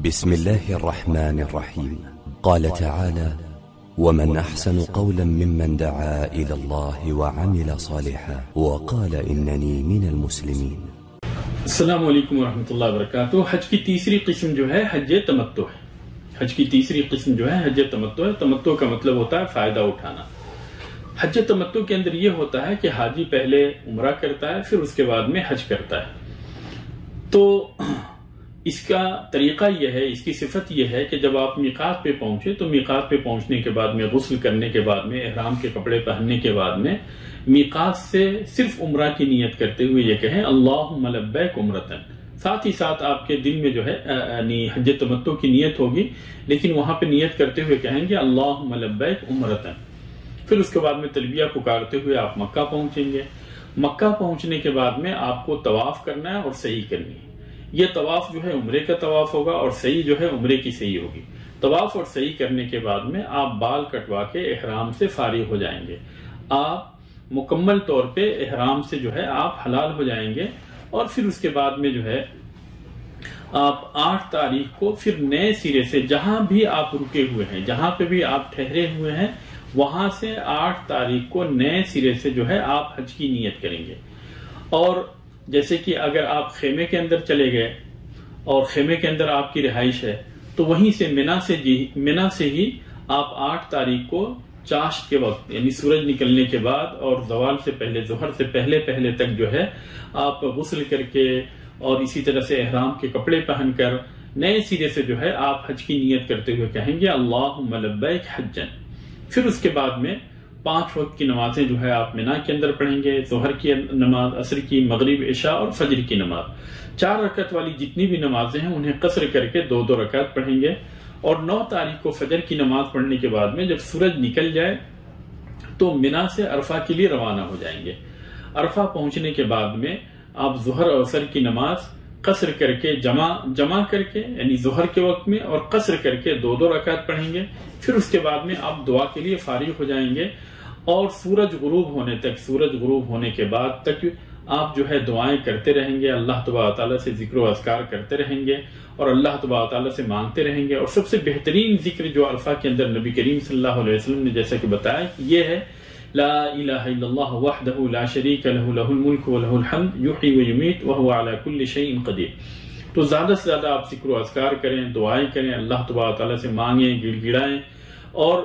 بسم الله الرحمن الرحيم. قال تعالى: ومن أحسن قولا ممن دعا إلى الله وعمل صالحا وقال إنني من المسلمين. السلام علیکم ورحمۃ اللہ وبرکاتہ. حج کی تیسری قسم جو ہے حج تمتع ہے. حج کی تیسری قسم جو ہے حج تمتع ہے. تمتع کا مطلب ہوتا ہے فائدہ اٹھانا. حج تمتع کے اندر یہ ہوتا ہے کہ حاجی پہلے عمرہ کرتا ہے، پھر اس کے بعد میں حج کرتا ہے. تو اس کا طریقہ یہ ہے، اس کی صفت یہ ہے کہ جب آپ میقات پہ پہنچے تو میقات پہ پہنچنے کے بعد میں غسل کرنے کے بعد میں احرام کے کپڑے پہننے کے بعد میں میقات سے صرف عمرہ کی نیت کرتے ہوئے یہ کہیں اللہم لبیک عمرتن. ساتھ ہی ساتھ آپ کے دل میں جو ہے یعنی حج تمتع کی نیت ہوگی، لیکن وہاں پہ نیت کرتے ہوئے کہیں گے اللہم لبیک عمرتن. پھر اس کے بعد میں تلبیہ پکارتے ہوئے آپ مکہ پہنچیں گے. مکہ پہنچنے کے بعد میں آپ کو طواف کرنا ہے اور سعی کرنی ہے. یہ طواف جو ہے عمرے کا طواف ہوگا اور سعی جو ہے عمرے کی سعی ہوگی. طواف اور سعی کرنے کے بعد میں آپ بال کٹوا کے احرام سے فارغ ہو جائیں گے. آپ مکمل طور پہ احرام سے جو ہے آپ حلال ہو جائیں گے. اور پھر اس کے بعد میں جو ہے آپ 8 تاریخ کو پھر نئے سرے سے جہاں بھی آپ رکے ہوئے ہیں، جہاں پہ بھی آپ ٹھہرے ہوئے ہیں، وہاں سے 8 تاریخ کو نئے سرے سے جو ہے آپ حج کی نیت کریں گے. اور جیسے کہ اگر آپ خیمے کے اندر چلے گئے اور خیمے کے اندر آپ کی رہائش ہے تو وہیں سے منا سے ہی آپ 8 تاریخ کو چاشت کے وقت یعنی سورج نکلنے کے بعد اور زوال سے پہلے، ظہر سے پہلے تک جو ہے آپ غسل کر کے اور اسی طرح سے احرام کے کپڑے پہن کر نئے سرے سے جو ہے آپ حج کی نیت کرتے ہوئے کہیں گے اللہم لبیک حجن. پھر اس کے بعد میں 5 وقت کی نمازیں جو ہے آپ منا کے اندر پڑھیں گے. ظہر کی نماز، عصر کی، مغرب، عشاء اور فجر کی نماز. 4 رکعت والی جتنی بھی نمازیں ہیں انہیں قصر کر کے 2 رکعت پڑھیں گے. اور 9 تاریخ کو فجر کی نماز پڑھنے کے بعد میں جب سورج نکل جائے تو منا سے عرفہ کے لیے روانہ ہو جائیں گے. عرفہ پہنچنے کے بعد میں آپ ظہر اور عصر کی نماز قصر کر کے جمع کر کے یعنی ظہر کے وقت میں اور قصر کر کے 2 رکعت پڑھیں گے. پھر اس کے بعد میں آپ دعا کے لیے فارغ ہو جائیں گے اور سورج غروب ہونے کے بعد تک آپ جو ہے دعائیں کرتے رہیں گے، اللہ تبارک تعالیٰ سے ذکر و اذکار کرتے رہیں گے اور اللہ تبارک تعالیٰ سے مانگتے رہیں گے. اور سب سے بہترین ذکر جو عرفہ کے اندر نبی کریم صلی اللہ علیہ وسلم نے جیسا کہ بتایا یہ ہے لا الہ الا اللہ وحدہ لا شریک لہ لہ الملک ولہ الحمد یحیی و یمیت وہو علی کل شیء قدیر. تو زیادہ سے زیادہ آپ ذکر و اذکار کریں، دعائیں کریں، اللہ تبارک تعالیٰ سے مانگیں، گڑ گڑائیں اور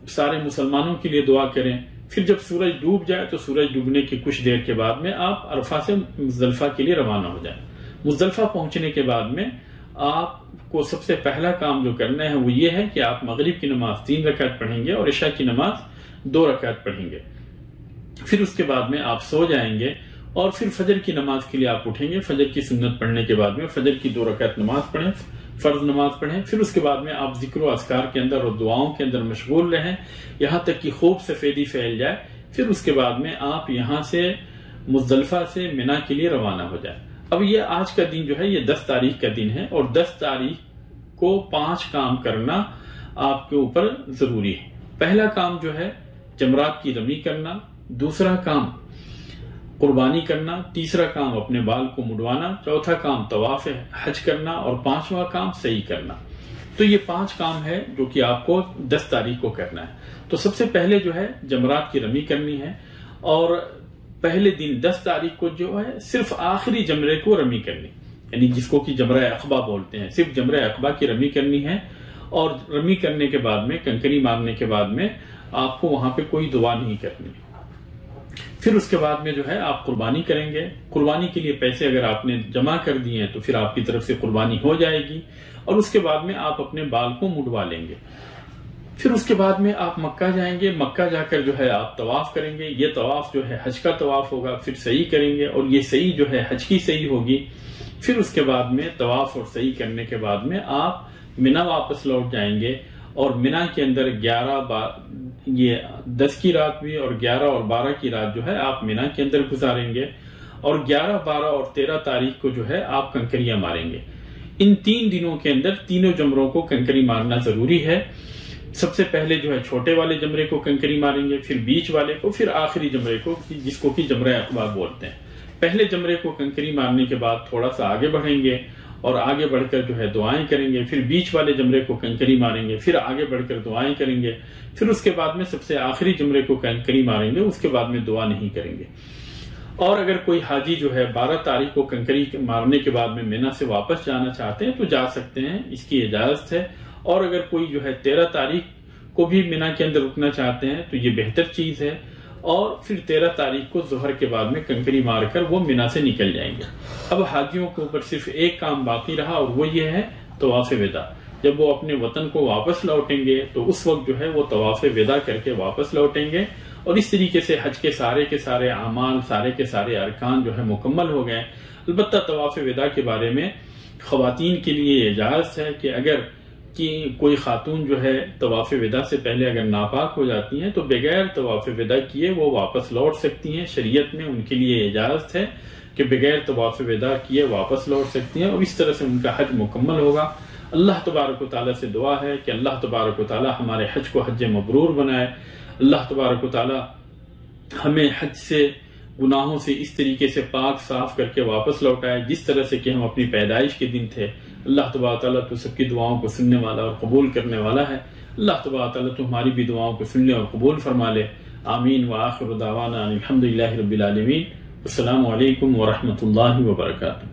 سارے مسلمانوں کے لیے دعا کریں. پھر جب سورج ڈوب جائے تو سورج ڈوبنے کی کچھ دیر کے بعد میں آپ عرفہ سے مزدلفہ کے لیے روانہ ہو جائیں. مزدلفہ پہنچنے کے بعد میں آپ کو سب سے پہلا کام جو کرنا ہے وہ یہ ہے کہ آپ مغرب کی نماز 3 رکعت پڑھیں گے اور عشاء کی نماز 2 رکعت پڑھیں گے. پھر اس کے بعد میں آپ سو جائیں گے اور پھر فجر کی نماز کے لیے آپ اٹھیں گے. فجر کی سنت پڑھنے کے بعد میں فجر کی 2 رکعت نماز پڑھیں، فرض نماز پڑھیں. پھر اس کے بعد میں آپ ذکر و اذکار کے اندر اور دعاؤں کے اندر مشغول رہیں یہاں تک کہ خوب سفیدی پھیل جائے. پھر اس کے بعد میں آپ یہاں سے مزدلفہ سے منا کے لیے روانہ ہو جائیں. اب یہ آج کا دن جو ہے یہ 10 تاریخ کا دن ہے اور 10 تاریخ کو 5 کام کرنا آپ کے اوپر ضروری ہے. پہلا کام جو ہے جمرات کی رمی کرنا، دوسرا کام قربانی کرنا، تیسرا کام اپنے بال کو مڈوانا، چوتھا کام طواف حج کرنا اور 5واں کام سعی کرنا. تو یہ 5 کام ہے جو کہ آپ کو 10 تاریخ کو کرنا ہے. تو سب سے پہلے جو ہے جمرات کی رمی کرنی ہے اور پہلے دن 10 تاریخ کو جو ہے صرف آخری جمرے کو رمی کرنی یعنی جس کو کہ جمرہ عقبہ بولتے ہیں، صرف جمرہ عقبہ کی رمی کرنی ہے. اور رمی کرنے کے بعد میں کنکری مارنے کے بعد میں آپ کو وہاں پہ کوئی دعا نہیں کرنی. پھر اس کے بعد میں جو ہے آپ قربانی کریں گے. قربانی کے لیے پیسے اگر آپ نے جمع کر دیے ہیں تو پھر آپ کی طرف سے قربانی ہو جائے گی اور اس کے بعد میں آپ اپنے بال کو مڈوا لیں گے. پھر اس کے بعد میں آپ مکہ جائیں گے. مکہ جا کر جو ہے آپ طواف کریں گے. یہ طواف جو ہے حج کا طواف ہوگا. پھر سعی کریں گے اور یہ سعی جو ہے حج کی سعی ہوگی. پھر اس کے بعد میں طواف اور سعی کرنے کے بعد میں آپ منا واپس لوٹ جائیں گے اور منا کے اندر 10 کی رات بھی اور 11 اور 12 کی رات جو ہے آپ منا کے اندر گزاریں گے اور 11، 12 اور 13 تاریخ کو جو ہے آپ کنکریاں ماریں گے. ان 3 دنوں کے اندر تینوں جمروں کو کنکری مارنا ضروری ہے. سب سے پہلے جو ہے چھوٹے والے جمرے کو کنکری ماریں گے، پھر بیچ والے کو، پھر آخری جمرے کو جس کو کہ جمرہ عقبہ بولتے ہیں. پہلے جمرے کو کنکری مارنے کے بعد تھوڑا سا آگے بڑھیں گے اور آگے بڑھ کر جو ہے دعائیں کریں گے، پھر بیچ والے جمرے کو کنکری ماریں گے، پھر آگے بڑھ کر دعائیں کریں گے، پھر اس کے بعد میں سب سے آخری جمرے کو کنکری ماریں گے، اس کے بعد میں دعا نہیں کریں گے۔ اور اگر کوئی حاجی جو ہے 12 تاریخ کو کنکری مارنے کے بعد میں مینا سے واپس جانا چاہتے ہیں تو جا سکتے ہیں، اس کی اجازت ہے۔ اور اگر کوئی جو ہے 13 تاریخ کو بھی مینا کے اندر رکنا چاہتے ہیں تو یہ بہتر چیز ہے، اور پھر 13 تاریخ کو ظہر کے بعد میں کنکری مار کر وہ مینا سے نکل جائیں گے۔ اب حاجیوں کے اوپر صرف ایک کام باقی رہا، اور وہ یہ ہے طواف وداع۔ جب وہ اپنے وطن کو واپس لوٹیں گے تو اس وقت جو ہے وہ طواف وداع کر کے واپس لوٹیں گے، اور اس طریقے سے حج کے سارے اعمال، سارے کے سارے ارکان جو ہے مکمل ہو گئے۔ البتہ طواف وداع کے بارے میں خواتین کے لیے اجازت ہے کہ اگر کوئی خاتون جو ہے طواف وداع سے پہلے اگر ناپاک ہو جاتی ہیں تو بغیر طواف وداع کیے وہ واپس لوٹ سکتی ہیں۔ شریعت میں ان کے لیے اجازت ہے کہ بغیر طواف وداع کیے واپس لوٹ سکتی ہیں، اور اس طرح سے ان کا حج مکمل ہوگا۔ اللہ تبارک و تعالیٰ سے دعا ہے کہ اللہ تبارک و تعالیٰ ہمارے حج کو حج مبرور بنائے۔ اللہ تبارک و تعالیٰ ہمیں حج سے، گناہوں سے اس طریقے سے پاک صاف کر کے واپس لوٹائے جس طرح سے کہ ہم اپنی پیدائش کے دن تھے۔ اللہ تبارک و تعالیٰ تو سب کی دعاؤں کو سننے والا اور قبول کرنے والا ہے۔ اللہ تبارک و تعالیٰ تو ہماری بھی دعاؤں کو سننے اور قبول فرما لے۔ آمین وآخر دعوانا الحمدللہ رب العالمین۔ السلام علیکم ورحمۃ اللہ وبرکاتہ۔